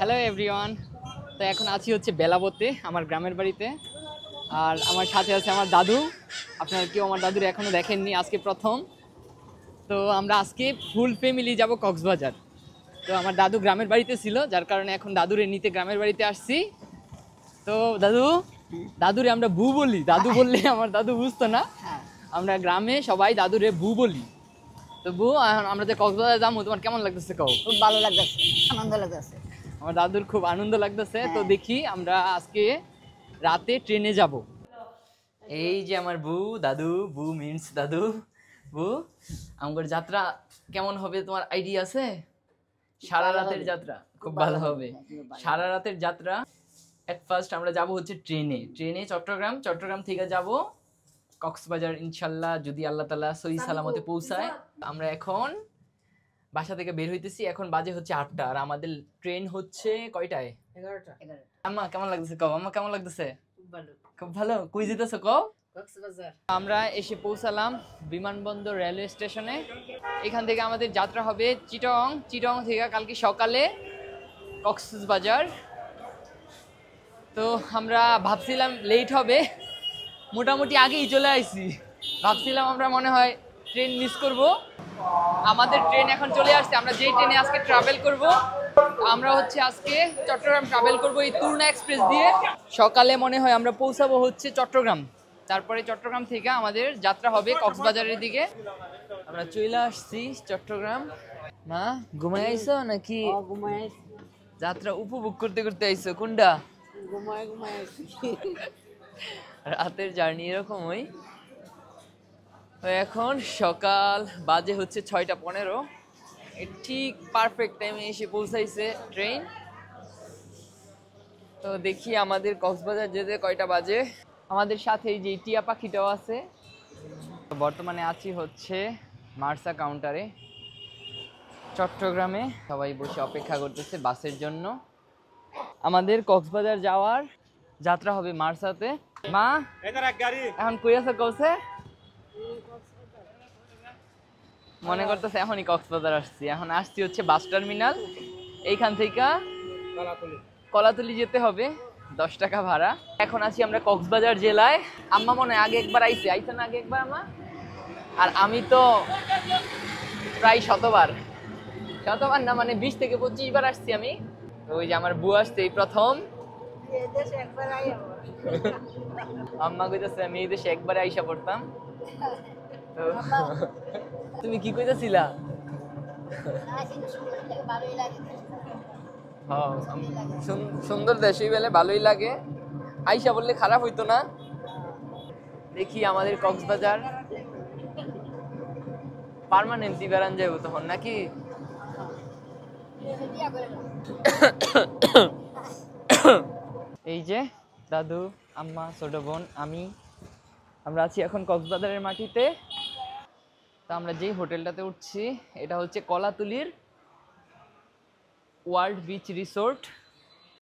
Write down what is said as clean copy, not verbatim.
Hello everyone. তো এখন আছি হচ্ছে বেলাবতে, আমার গ্রামের বাড়িতে। আর আমার সাথে আছে আমার দাদু। আপনারা কেউ আমার দাদুর এখনো দেখেননি, আজকে প্রথম। তো আমরা আজকে ফুল ফ্যামিলি যাব কক্সবাজার। তো আমার দাদু গ্রামের বাড়িতে ছিল, যার কারণে এখন দাদুরে নিতে গ্রামের বাড়িতে আসছি। তো দাদু, দাদুরে আমরা বু বলি। দাদু বললে আমার দাদু বুঝতো না। আমরা গ্রামে সবাই দাদুরে বু বলি। তো বু, এখন আমরা যে কক্সবাজার যাবো, তোমার কেমন লাগতেছে কও? খুব ভালো লাগতেছে, আনন্দ লাগতেছে। আমার দাদুর খুব আনন্দ লাগতেছে। তো দেখি আমরা আজকে রাতে ট্রেনে যাব। এই যে আমার বউ, দাদু। বউ মিন্স দাদু। বউ, আমার যাত্রা কেমন হবে তোমার আইডিয়া আছে? সারা রাতের যাত্রা খুব ভালো হবে। সারা রাতের যাত্রা। এট ফার্স্ট আমরা যাব হচ্ছে ট্রেনে চট্টগ্রাম থেকে যাব কক্সবাজার, ইনশাল্লাহ যদি আল্লাহ তাআলা সহি সালামতে পৌঁছায়। আমরা এখন বাসা থেকে বের হইতেছি, এখন বাজে হচ্ছে 8টা, আর আমাদের ট্রেন হচ্ছে কয়টায়? 11টা। আম্মা কেমন লাগতেছে কও? আম্মা কেমন লাগতেছে? খুব ভালো। খুব ভালো। কই যেতেছো কও? কক্সবাজার। আমরা এসে পৌঁছালাম বিমানবন্দর রেলওয়ে স্টেশনে। এখান থেকে আমাদের যাত্রা হবে চিটং থেকে কালকে সকালে কক্সবাজার। তো আমরা ভাবছিলাম লেট হবে, মোটামুটি আগেই চলে আসছি। ভাবছিলাম আমরা মনে হয় ট্রেন মিস করব। আমাদের ট্রেন এখন চলে আসছে। আমরা যেই ট্রেনে আজকে ট্রাভেল করব, আমরা হচ্ছে আজকে চট্টগ্রাম ট্রাভেল করব এই তুর্না এক্সপ্রেস দিয়ে। সকালে মনে হয় আমরা পৌঁছাবো হচ্ছে চট্টগ্রাম। তারপরে চট্টগ্রাম থেকে আমাদের যাত্রা হবে কক্সবাজারের দিকে। আমরা চলে আসছি চট্টগ্রাম। মা ঘুমাই আইছো নাকি ঘুমায় যাত্রা উপভোগ করতে করতে আইছো? কোনটা? ঘুমায় রাতের জার্নি এরকমই। তো এখন সকাল বাজে হচ্ছে 6টা 15। ঠিক পারফেক্ট টাইমে এসে পৌঁছাইছে ট্রেন। তো দেখি আমাদের কক্সবাজার যেতে কয়টা বাজে। আমাদের সাথে এই যে টিয়া পাখিটাও আছে। বর্তমানে আছি হচ্ছে মার্সা কাউন্টারে চট্টগ্রামে। সবাই বসে অপেক্ষা করতেছে বাসের জন্য। আমাদের কক্সবাজার যাওয়ার যাত্রা হবে মার্সাতে। মা এখন কই আছে কৌছে? মনে করতেছে এখনই কক্সবাজার আসছি। এখন আসছি হচ্ছে বাস টার্মিনাল। এইখান থেকে কলাতলি যেতে হবে, 10 টাকা ভাড়া। এখন আছি আমরা কক্সবাজার জেলায়। আম্মা মনে হয় আগে একবার আইছে না? আগে একবার আম্মা। আর আমি তো প্রায় শতবার না, মানে 20 থেকে 25 বার আসছি আমি। তো ওই যে আমার বুয়া আসছে এই প্রথম। আম্মা কইতাছে আমি এই দেশে একবারে আইসা পড়তাম। তো তুমি কি কইতাছিলা? সুন্দর দেশই বলে ভালোই লাগে, আইসা বললে খারাপ হইতো না। দেখি আমাদের কক্সবাজার পার্মানেন্টলি বেড়ান যাবো তখন নাকি। এই যে দাদু, আম্মা, ছোট বোন, আমরা আছি এখন কক্সবাজারের মাটিতে। তা আমরা যেই হোটেলটাতে উঠছি এটা হচ্ছে কলাতুলির ওয়ার্ল্ড বিচ রিসোর্ট।